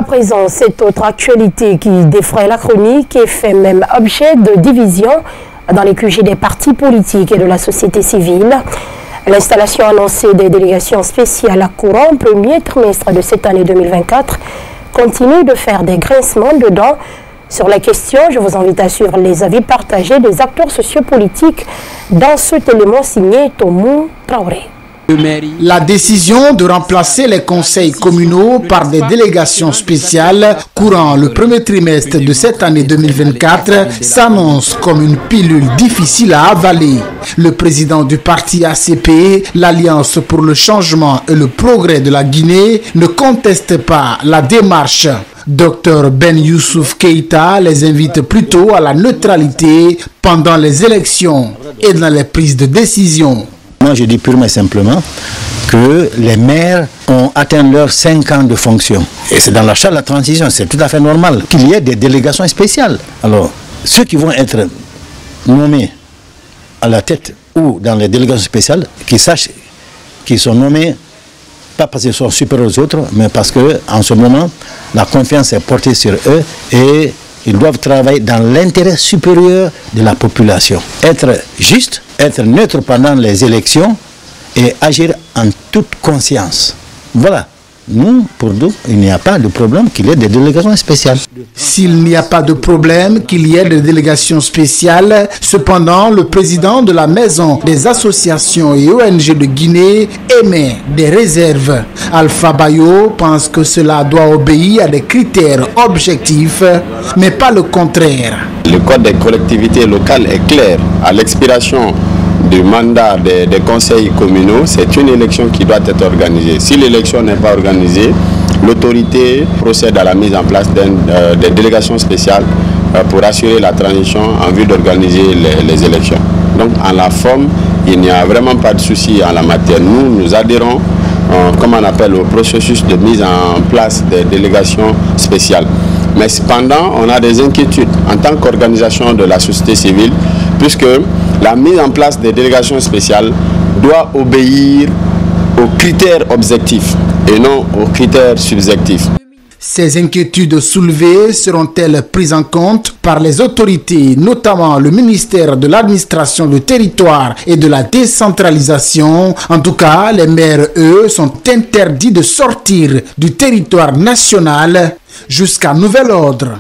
À présent, cette autre actualité qui défraie la chronique et fait même objet de division dans les QG des partis politiques et de la société civile. L'installation annoncée des délégations spéciales à courant premier trimestre de cette année 2024 continue de faire des grincements de dents. Sur la question, je vous invite à suivre les avis partagés des acteurs sociopolitiques dans cet élément signé Tomou Traoré. La décision de remplacer les conseils communaux par des délégations spéciales courant le premier trimestre de cette année 2024 s'annonce comme une pilule difficile à avaler. Le président du parti ACP, l'Alliance pour le changement et le progrès de la Guinée, ne conteste pas la démarche. Dr Ben Youssouf Keïta les invite plutôt à la neutralité pendant les élections et dans les prises de décision. Moi, je dis purement et simplement que les maires ont atteint leurs 5 ans de fonction. Et c'est dans la charte de la transition, c'est tout à fait normal qu'il y ait des délégations spéciales. Alors, ceux qui vont être nommés à la tête ou dans les délégations spéciales, qu'ils sachent qu'ils sont nommés, pas parce qu'ils sont supérieurs aux autres, mais parce qu'en ce moment, la confiance est portée sur eux et ils doivent travailler dans l'intérêt supérieur de la population. Être juste, être neutre pendant les élections et agir en toute conscience. Voilà. Nous, pour nous, il n'y a pas de problème qu'il y ait des délégations spéciales. S'il n'y a pas de problème qu'il y ait des délégations spéciales, cependant, le président de la Maison des associations et ONG de Guinée émet des réserves. Alpha Bayo pense que cela doit obéir à des critères objectifs, mais pas le contraire. Le code des collectivités locales est clair. À l'expiration du mandat des conseils communaux, c'est une élection qui doit être organisée. Si l'élection n'est pas organisée, l'autorité procède à la mise en place des délégations spéciales pour assurer la transition en vue d'organiser les élections. Donc en la forme, il n'y a vraiment pas de souci en la matière. Nous adhérons, comme on appelle, au processus de mise en place des délégations spéciales. Mais cependant, on a des inquiétudes en tant qu'organisation de la société civile, puisque la mise en place des délégations spéciales doit obéir aux critères objectifs et non aux critères subjectifs. Ces inquiétudes soulevées seront-elles prises en compte par les autorités, notamment le ministère de l'administration du territoire et de la décentralisation? En tout cas, les maires, eux, sont interdits de sortir du territoire national jusqu'à nouvel ordre.